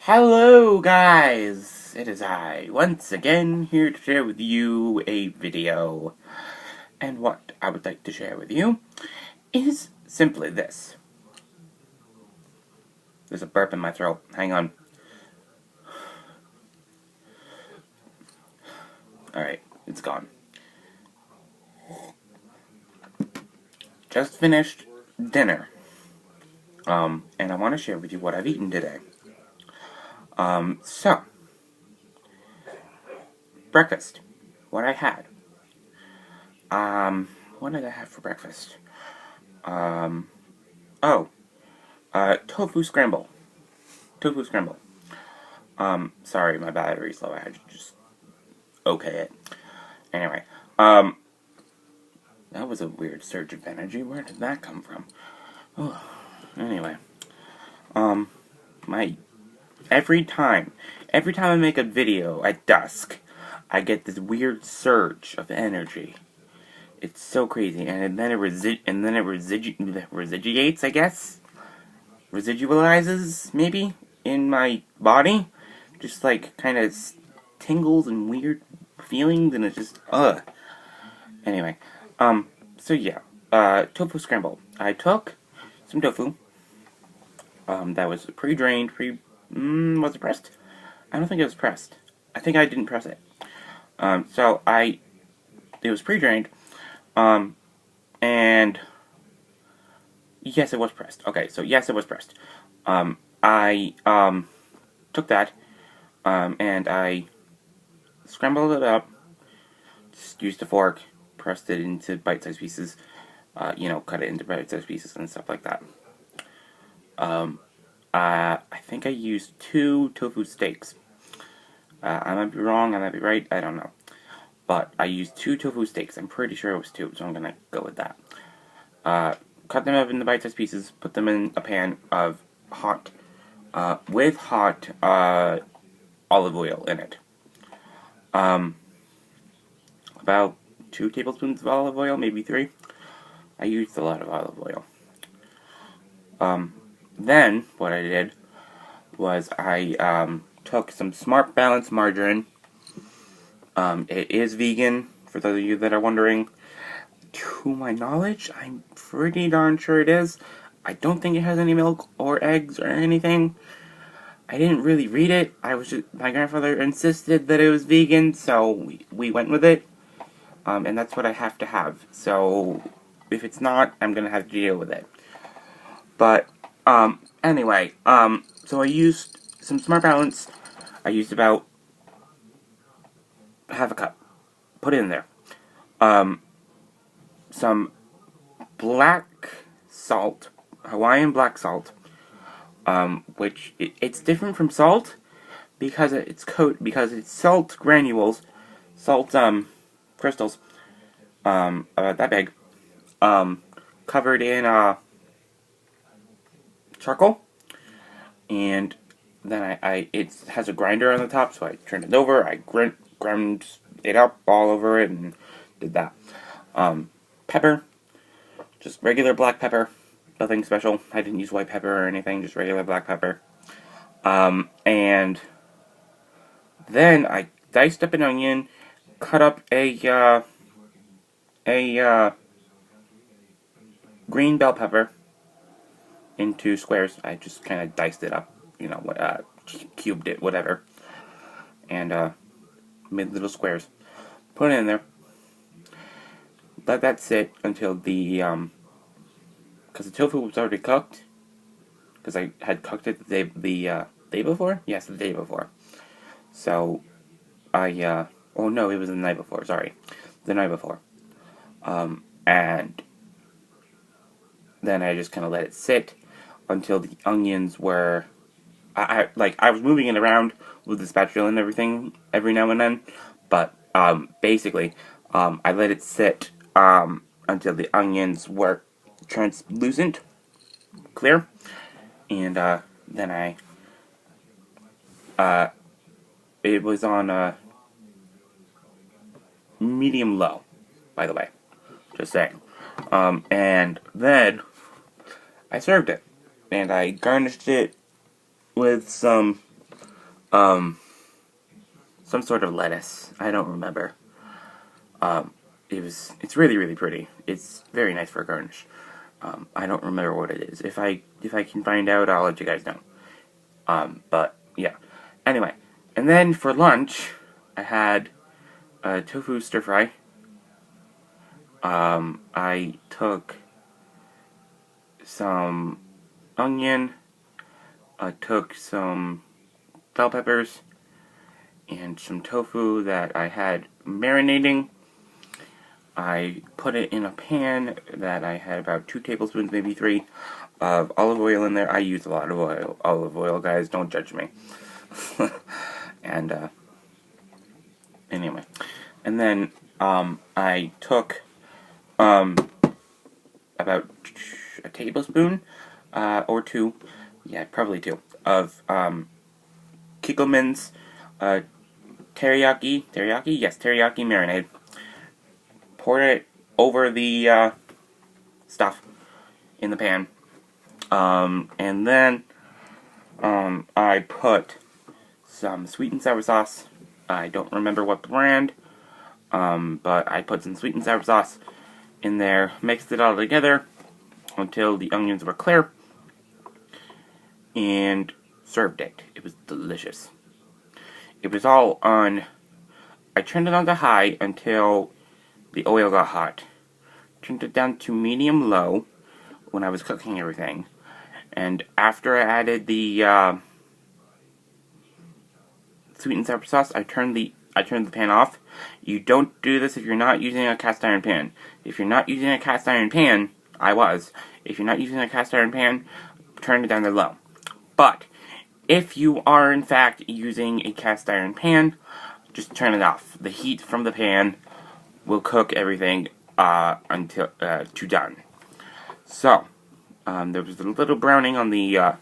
Hello guys! It is I, once again, here to share with you a video. And what I would like to share with you is simply this. There's a burp in my throat. Hang on. Alright, it's gone. Just finished dinner. And I want to share with you what I've eaten today. So, breakfast. What I had. What did I have for breakfast? Tofu scramble. Tofu scramble. Sorry, my battery's low. I had to just okay it. Anyway, that was a weird surge of energy. Where did that come from? Oh, anyway, every time I make a video at dusk, I get this weird surge of energy. It's so crazy, and then it residuates, I guess, residualizes maybe in my body, just like kind of tingles and weird feelings, and it's just Anyway, so yeah, tofu scramble. I took some tofu. That was pre-drained, was it pressed? I don't think it was pressed. I think I didn't press it. It was pre-drained, and yes, it was pressed. Okay, so yes, it was pressed. I took that, and I scrambled it up, just used a fork, pressed it into bite-sized pieces, cut it into bite-sized pieces and stuff like that. I think I used 2 tofu steaks. I might be wrong, I might be right, I don't know. But I used 2 tofu steaks. I'm pretty sure it was 2, so I'm gonna go with that. Cut them up into bite-sized pieces, put them in a pan of hot olive oil in it. About 2 tablespoons of olive oil, maybe 3. I used a lot of olive oil. Then, what I did was I took some Smart Balance margarine. It is vegan, for those of you that are wondering. To my knowledge, I'm pretty darn sure it is. I don't think it has any milk or eggs or anything. I didn't really read it. My grandfather insisted that it was vegan, so we went with it. And that's what I have to have. So, if it's not, I'm gonna have to deal with it. But, anyway, so I used some Smart Balance. I used about half a cup. Put it in there. Some black salt, Hawaiian black salt, which it's different from salt because it's salt granules, salt crystals, about that big, covered in charcoal, and then it has a grinder on the top, so I turned it over, I ground it up all over it, and did that. Pepper, just regular black pepper, nothing special. I didn't use white pepper or anything, just regular black pepper. And then I diced up an onion, cut up a green bell pepper into squares. I just kind of diced it up, cubed it, whatever, and made little squares. Put it in there. Let that sit until because the tofu was already cooked. Because I had cooked it the day before. Yes, the day before. So oh no, it was the night before. Sorry, the night before. And then I just kind of let it sit until the onions were. I was moving it around with the spatula and everything every now and then, but basically, I let it sit until the onions were translucent, clear, and then it was on medium low, by the way, just saying, and then I served it, and I garnished it with some some sort of lettuce. I don't remember. It's really, really pretty. It's very nice for a garnish. I don't remember what it is. If I can find out, I'll let you guys know. But yeah. Anyway, and then for lunch, I had tofu stir fry. I took some onion. I took some bell peppers and some tofu that I had marinating. I put it in a pan that I had about 2 tablespoons, maybe 3, of olive oil in there. I use a lot of olive oil, guys. Don't judge me. And anyway, and then I took about a tablespoon or 2, yeah, probably 2, of Kikkoman's teriyaki, yes, teriyaki marinade. Poured it over the stuff in the pan, and then I put some sweet and sour sauce. I don't remember what brand, but I put some sweet and sour sauce in there, mixed it all together until the onions were clear, and served it. It was delicious. It was all on, I turned it on to high until the oil got hot. Turned it down to medium-low when I was cooking everything. And after I added the sweet and sour sauce, I turned the pan off. You don't do this if you're not using a cast iron pan. If you're not using a cast iron pan, if you're not using a cast iron pan, turn it down to low. But if you are in fact using a cast iron pan, just turn it off. The heat from the pan will cook everything until to done. So there was a little browning on the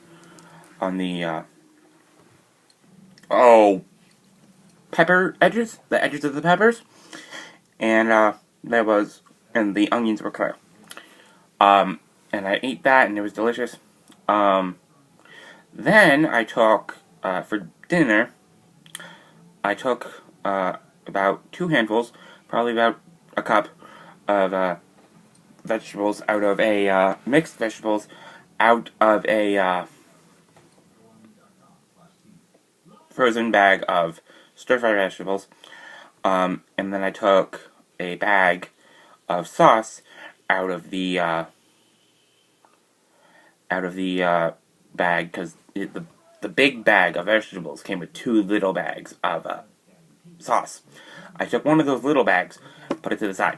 pepper edges, the edges of the peppers, and and the onions were clear. And I ate that, and it was delicious. Then I took for dinner. I took about 2 handfuls, probably about a cup of vegetables out of a mixed vegetables out of a frozen bag of stir-fry vegetables, and then I took a bag of sauce out of the bag, because the big bag of vegetables came with 2 little bags of sauce. I took one of those little bags, put it to the side.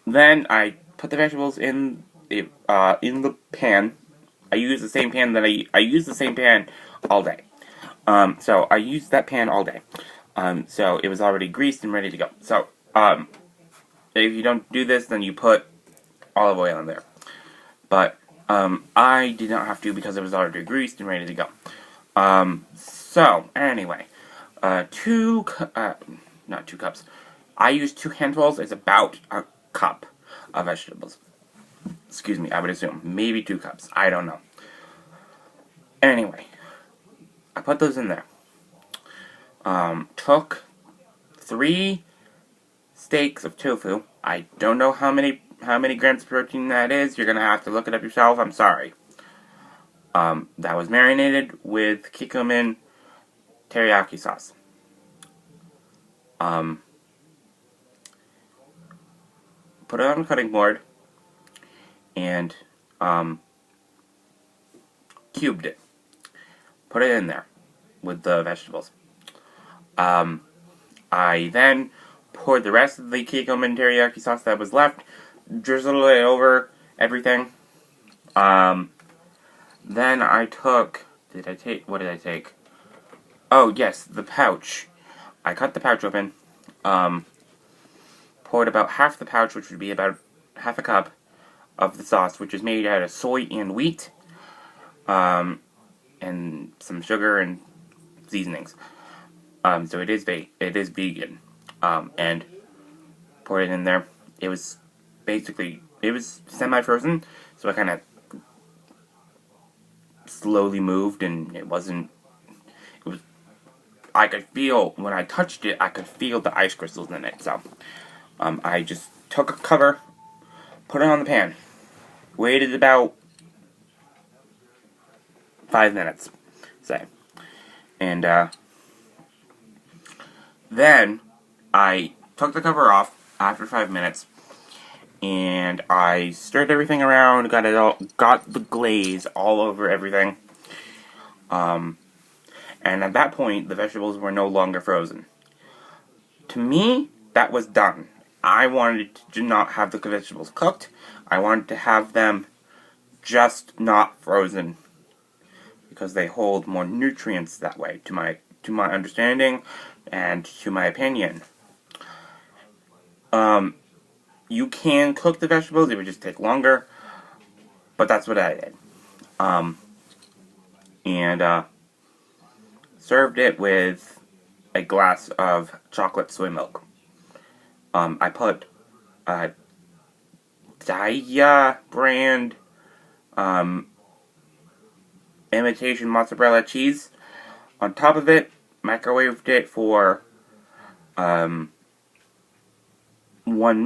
Then I put the vegetables in the pan. I use the same pan that I use the same pan all day. So I used that pan all day. So it was already greased and ready to go. So if you don't do this, then you put olive oil in there. But I did not have to because it was already greased and ready to go. So anyway, not 2 cups. I use 2 handfuls. It's about a cup of vegetables. Excuse me, I would assume. Maybe 2 cups. I don't know. Anyway, I put those in there. Took 3 steaks of tofu. I don't know how many grams of protein that is. You're gonna have to look it up yourself. I'm sorry. That was marinated with Kikkoman teriyaki sauce. Put it on a cutting board and cubed it. Put it in there with the vegetables. I then poured the rest of the Kikkoman teriyaki sauce that was left, drizzled it over everything. Then I took, what did I take? Oh yes, the pouch. I cut the pouch open, poured about half the pouch, which would be about half a cup of the sauce, which is made out of soy and wheat, and some sugar and seasonings. So it is vegan, and poured it in there. It was semi-frozen, so I kind of slowly moved, and it wasn't I could feel, when I touched it, I could feel the ice crystals in it. So, I just took a cover, put it on the pan, waited about 5 minutes, say. And, then I took the cover off after 5 minutes, and I stirred everything around, got the glaze all over everything. And at that point, the vegetables were no longer frozen. To me, that was done. I wanted to not have the vegetables cooked. I wanted to have them just not frozen, because they hold more nutrients that way, to my understanding and to my opinion. You can cook the vegetables, it would just take longer, but that's what I did. And served it with a glass of chocolate soy milk. I put Daiya brand imitation mozzarella cheese on top of it, microwaved it for 1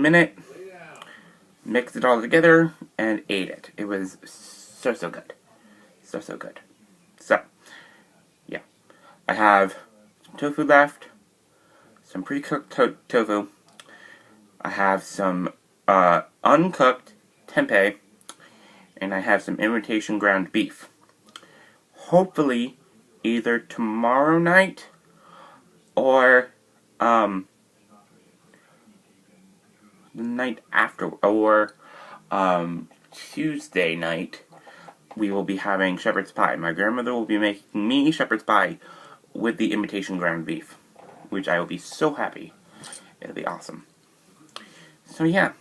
minute, mixed it all together, and ate it. It was so good. So good. So, yeah. I have some tofu left, some pre-cooked tofu. I have some uncooked tempeh, and I have some imitation ground beef. Hopefully, either tomorrow night or the night after, or Tuesday night, we will be having shepherd's pie. My grandmother will be making me shepherd's pie with the imitation ground beef, which I will be so happy. It'll be awesome. So yeah,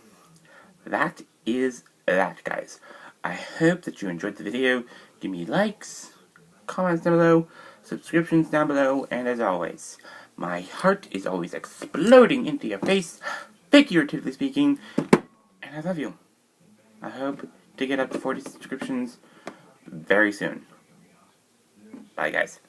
that is that, guys. I hope that you enjoyed the video. Give me likes, comments down below, subscriptions down below, and as always, my heart is always exploding into your face, figuratively speaking, and I love you. I hope to get up to 40 subscriptions very soon. Bye, guys.